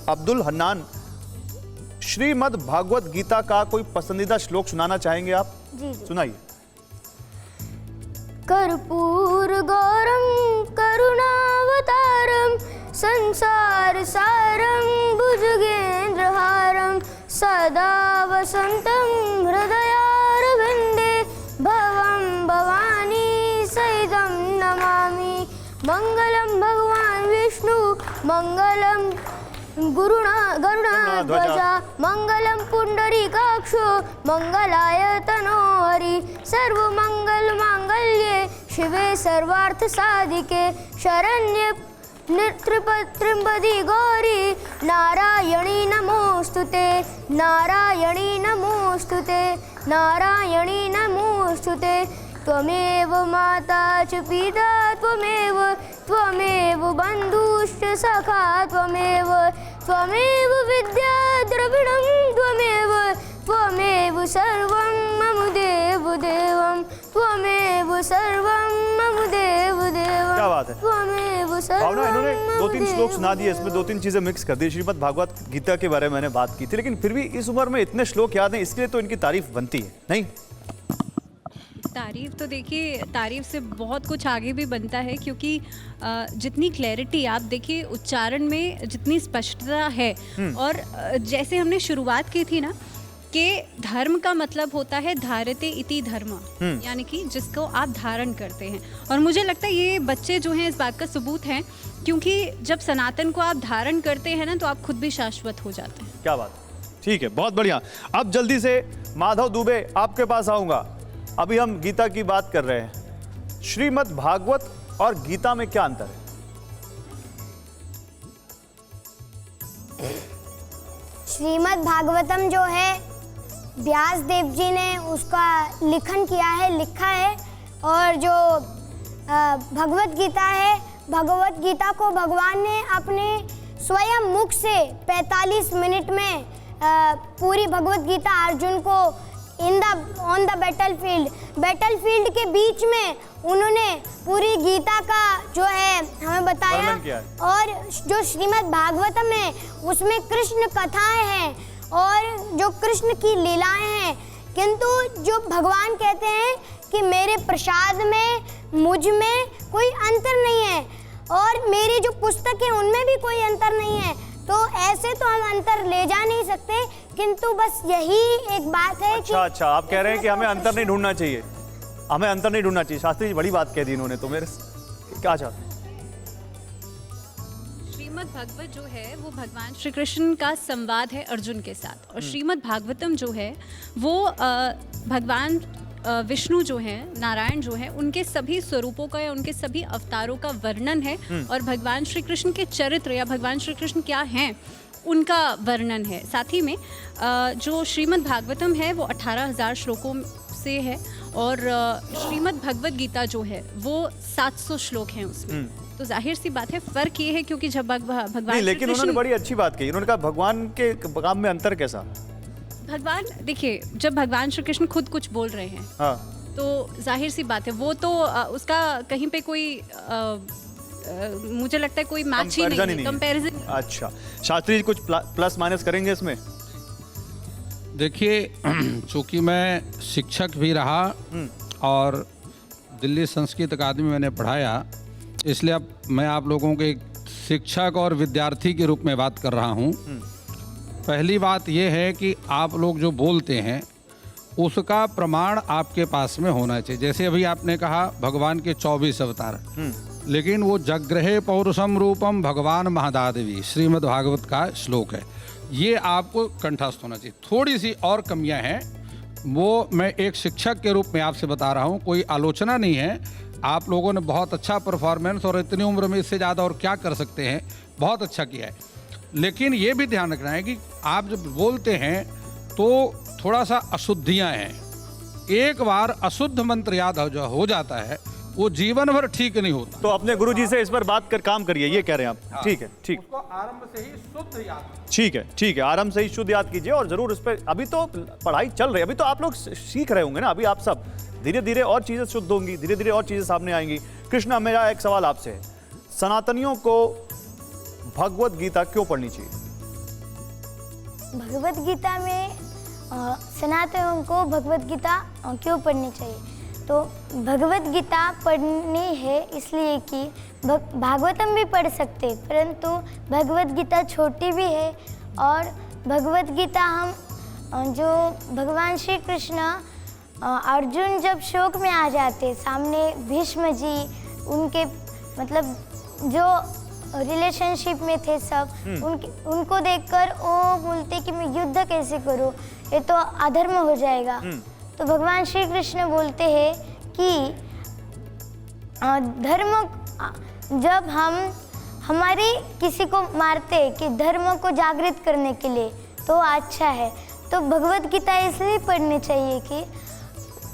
अब्दुल हन्नान, श्रीमद् भागवत गीता का कोई पसंदीदा श्लोक सुनाना चाहेंगे आप? जी। सुनाइए। कर्पूर गौरम करुणावतारम संसार सारम भुजगेंद्रहारम सदा वसंतम हृदयारविंदे भवम भवानी सहितं नमामि। मंगलम भगवान विष्णु मंगलम गरुड़ध्वजा मंगलम पुंडरीकाक्षो मंगलाय तनोहरि सर्वमंगल मांगल्ये शिवे सर्वार्थ साधिके शरण्ये त्र्यंबके गौरी नारायणी नमोस्तुते नारायणी नमोस्तुते नारायणी नमोस्तुते। त्वमेव माता च पिता त्वमेव बन्धुश्च सखा त्वमेव विद्या द्रविणं त्वमेव सर्वं मम देवदेवं त्वमेव सर्वं मम देवदेवं। क्या बात है, त्वमेव भावना, इन्होंने सर्वं 2-3 श्लोक सुना दिए, इसमें 2-3 चीजें मिक्स कर दी। श्रीमद् भागवत गीता के बारे में मैंने बात की थी, लेकिन फिर भी इस उम्र में इतने श्लोक याद हैं, इसलिए तो इनकी तारीफ बनती है, नहीं? तारीफ तो देखिए, तारीफ से बहुत कुछ आगे भी बनता है, क्योंकि जितनी क्लैरिटी आप देखिए उच्चारण में जितनी स्पष्टता है, और जैसे हमने शुरुआत की थी ना कि धर्म का मतलब होता है धारते इति धर्म, यानी कि जिसको आप धारण करते हैं। और मुझे लगता है ये बच्चे जो हैं इस बात का सबूत हैं, क्योंकि जब सनातन को आप धारण करते हैं ना तो आप खुद भी शाश्वत हो जाते हैं। क्या बात, ठीक है, बहुत बढ़िया। अब जल्दी से माधव दुबे आपके पास आऊंगा। अभी हम गीता की बात कर रहे हैं, श्रीमद् भागवत और गीता में क्या अंतर है? श्रीमद् भागवतम जो है व्यास देव जी ने उसका लिखन किया है, लिखा है। और जो भगवत गीता है, भगवत गीता को भगवान ने अपने स्वयं मुख से 45 मिनट में पूरी भगवत गीता अर्जुन को ऑन द बैटलफील्ड के बीच में उन्होंने पूरी गीता का जो है हमें बताया। और जो श्रीमद् भागवतम है उसमें कृष्ण कथाएं हैं और जो कृष्ण की लीलाएं हैं, किंतु जो भगवान कहते हैं कि मेरे प्रसाद में मुझ में कोई अंतर नहीं है और मेरी जो पुस्तक है उनमें भी कोई अंतर नहीं है। तो ऐसे तो हम अंतर ले जा नहीं सकते, किंतु बस यही एक बात है। अच्छा, आप कह रहे हैं कि हमें अंतर नहीं ढूंढना चाहिए, हमें अंतर नहीं ढूंढना चाहिए। शास्त्री जी बड़ी बात कह दी इन्होंने, तो मेरे क्या चाहते हैं? श्रीमद् भागवत जो है वो भगवान श्री कृष्ण का संवाद है अर्जुन के साथ, और श्रीमद् भागवतम जो है वो भगवान विष्णु जो हैं, नारायण जो हैं, उनके सभी स्वरूपों का या उनके सभी अवतारों का वर्णन है, और भगवान श्री कृष्ण के चरित्र या भगवान श्री कृष्ण क्या हैं उनका वर्णन है। साथ ही में जो श्रीमद् भागवतम है वो 18,000 श्लोकों से है, और श्रीमद् भगवत गीता जो है वो 700 श्लोक हैं उसमें। तो जाहिर सी बात है फर्क ये है, क्योंकि जब भगवान, लेकिन उन्होंने बड़ी अच्छी बात कही, उन्होंने कहा भगवान के काम में अंतर कैसा? भगवान देखिए, जब भगवान श्री कृष्ण खुद कुछ बोल रहे हैं, हाँ, तो जाहिर सी बात है वो तो उसका कहीं पे कोई मुझे लगता है कोई मैच ही नहीं है, कंपैरिजन। अच्छा, शास्त्री जी कुछ प्लस माइनस करेंगे इसमें? देखिए, चूंकि मैं शिक्षक भी रहा और दिल्ली संस्कृत अकादमी मैंने पढ़ाया, इसलिए अब मैं आप लोगों के एक शिक्षक और विद्यार्थी के रूप में बात कर रहा हूँ। पहली बात यह है कि आप लोग जो बोलते हैं उसका प्रमाण आपके पास में होना चाहिए। जैसे अभी आपने कहा भगवान के 24 अवतार, लेकिन वो जग्रहे पौरुषम रूपम भगवान महादादेवी श्रीमद् भागवत का श्लोक है, ये आपको कंठस्थ होना चाहिए। थोड़ी सी और कमियां हैं, वो मैं एक शिक्षक के रूप में आपसे बता रहा हूँ, कोई आलोचना नहीं है। आप लोगों ने बहुत अच्छा परफॉर्मेंस, और इतनी उम्र में इससे ज़्यादा और क्या कर सकते हैं, बहुत अच्छा किया है। लेकिन ये भी ध्यान रखना है कि आप जब बोलते हैं तो थोड़ा सा अशुद्धियाँ हैं। एक बार अशुद्ध मंत्र याद हो जाता है, वो जीवन भर ठीक नहीं होता। तो अपने गुरुजी से इस पर बात कर काम करिए, ये कह रहे हैं आप? हाँ, ठीक है, ठीक, उसको आरंभ से ही शुद्ध याद, ठीक है, ठीक है, आरंभ से ही शुद्ध याद कीजिए। और जरूर इस पर, अभी तो पढ़ाई चल रही है, अभी तो आप लोग सीख रहे होंगे ना, अभी आप सब धीरे धीरे और चीजें शुद्ध होंगी, धीरे धीरे और चीजें सामने आएंगी। कृष्णा, मेरा एक सवाल आपसे है, सनातनियों को भगवत गीता क्यों पढ़नी चाहिए? भगवत गीता में सनातनियों को भगवत गीता क्यों पढ़नी चाहिए? तो भगवत गीता पढ़नी है इसलिए कि भागवतम भी पढ़ सकते, परंतु भगवत गीता छोटी भी है। और भगवत गीता हम जो भगवान श्री कृष्ण अर्जुन जब शोक में आ जाते, सामने भीष्म जी उनके मतलब जो रिलेशनशिप में थे सब, उनको देखकर वो बोलते कि मैं युद्ध कैसे करूं, ये तो अधर्म हो जाएगा। तो भगवान श्री कृष्ण बोलते हैं कि धर्म जब हम हमारे किसी को मारते कि धर्म को जागृत करने के लिए तो अच्छा है। तो भगवत गीता इसलिए पढ़नी चाहिए कि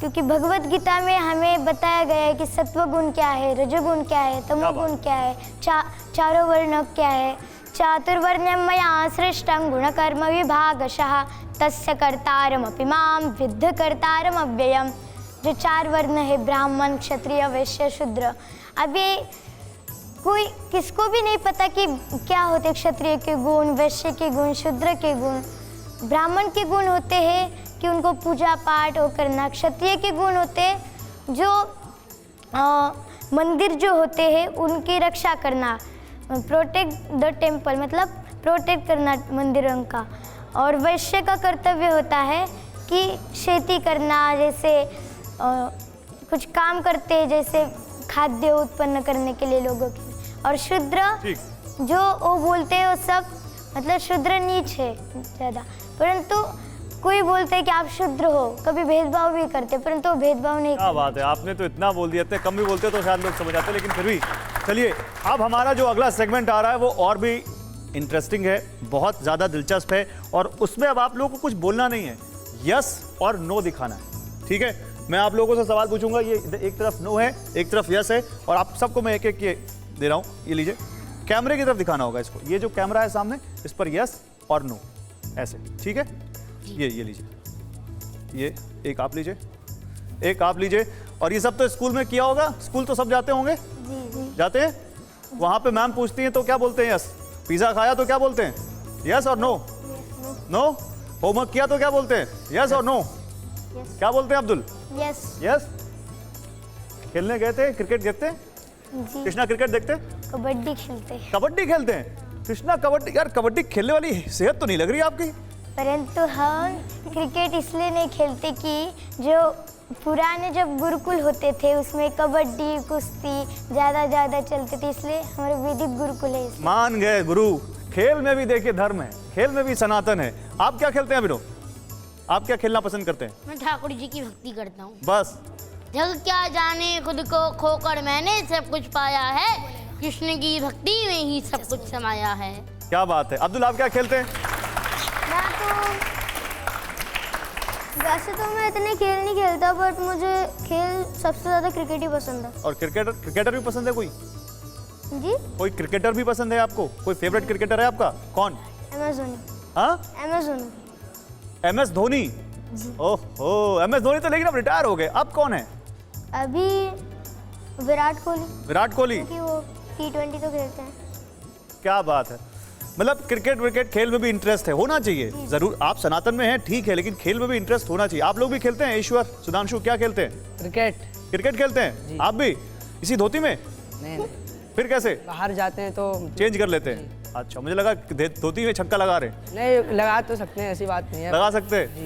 क्योंकि भगवत गीता में हमें बताया गया है कि सत्वगुण क्या है, रजोगुण क्या है, तमोगुण क्या है, चारों वर्ण क्या है। चातुर्वर्ण्यं मया सृष्टं गुणकर्म विभागशः तस्य कर्तारमपि मां विद्ध कर्तारमव्ययम्। जो 4 वर्ण है, ब्राह्मण, क्षत्रिय, वैश्य, शूद्र। अभी कोई किसको भी नहीं पता कि क्या होते क्षत्रिय के गुण, वैश्य के गुण, शूद्र के गुण। ब्राह्मण के गुण होते हैं कि उनको पूजा पाठ वो करना। क्षत्रिय के गुण होते जो मंदिर जो होते हैं उनकी रक्षा करना, प्रोटेक्ट द टेम्पल, मतलब प्रोटेक्ट करना मंदिरों का। और वैश्य का कर्तव्य होता है कि खेती करना, जैसे कुछ काम करते हैं जैसे खाद्य उत्पन्न करने के लिए लोगों के। और शूद्र जो वो बोलते हैं वो सब मतलब शूद्र नीच है ज़्यादा, परंतु कोई बोलते हैं कि आप शूद्र हो, कभी भेदभाव भी करते, परंतु वो भेदभाव नहीं। क्या बात है, आपने तो इतना बोल दिया, इतने कम भी बोलते तो शायद लोग समझ आते, लेकिन फिर भी चलिए अब हमारा जो अगला सेगमेंट आ रहा है वो और भी इंटरेस्टिंग है, बहुत ज़्यादा दिलचस्प है। और उसमें अब आप लोगों को कुछ बोलना नहीं है, यस और नो दिखाना है। ठीक है, मैं आप लोगों से सवाल पूछूंगा, ये एक तरफ नो है, एक तरफ यस है, और आप सबको मैं एक एक ये दे रहा हूँ। ये लीजिए, कैमरे की तरफ दिखाना होगा इसको। ये जो कैमरा है सामने, इस पर यस और नो ऐसे। ठीक है, ये लीजिए, ये एक आप लीजिए, एक आप लीजिए। और ये सब तो स्कूल में किया होगा, स्कूल तो सब जाते होंगे। जाते हैं, वहाँ पे मैम पूछती हैं तो क्या बोलते हैं? यस। पिज़्ज़ा खाया तो क्या बोलते हैं? यस और नो। नो। होमवर्क किया तो क्या बोलते हैं? यस और नो। क्या बोलते हैं अब्दुल? यस। यस। खेलने गए थे, क्रिकेट देखते हैं? कृष्णा क्रिकेट देखते हैं? कबड्डी खेलते हैं। कबड्डी खेलते हैं? कृष्णा कबड्डी, यार कबड्डी खेलने वाली सेहत तो नहीं लग रही आपकी। परंतु हम क्रिकेट इसलिए नहीं खेलते कि जो पुराने जब गुरुकुल होते थे उसमें कबड्डी कुश्ती ज़्यादा चलती थी, इसलिए हमारे वैदिक गुरुकुल है इसलिए। मान गए गुरु, खेल में भी देखिए धर्म है, खेल में भी सनातन है। आप क्या खेलते हैं विनोद? आप क्या खेलना पसंद करते हैं? मैं ठाकुर जी की भक्ति करता हूँ। बस। जग क्या जाने खुद को खोकर मैंने सब कुछ पाया है, कृष्ण की भक्ति में ही सब कुछ समाया है। क्या बात है। अब्दुल, आप क्या खेलते हैं? मैं तो वैसे तो मैं इतने खेल नहीं खेलता, बट मुझे खेल सबसे ज़्यादा क्रिकेट ही पसंद है। और क्रिकेटर भी पसंद है कोई? जी। कोई क्रिकेटर भी पसंद है आपको? कोई फेवरेट क्रिकेटर है आपका? कौन? MS धोनी। हाँ, MS धोनी। MS धोनी। ओहो, MS धोनी तो लेकिन अब रिटायर हो गए, अब कौन है? अभी विराट कोहली। विराट कोहली। क्योंकि वो T20 तो खेलते हैं। क्या बात है, मतलब क्रिकेट विकेट खेल में भी इंटरेस्ट है, होना चाहिए जरूर। आप सनातन में हैं ठीक है, लेकिन खेल में भी इंटरेस्ट होना चाहिए। आप लोग भी खेलते हैं? ईश्वर, सुधांशु, क्या खेलते हैं? क्रिकेट खेलते हैं आप भी? इसी धोती में? नहीं, फिर कैसे? बाहर जाते हैं तो चेंज कर लेते हैं। अच्छा, मुझे लगा धोती में छक्का लगा रहे हैं। नहीं, लगा तो सकते हैं, ऐसी बात नहीं है। लगा सकते हैं।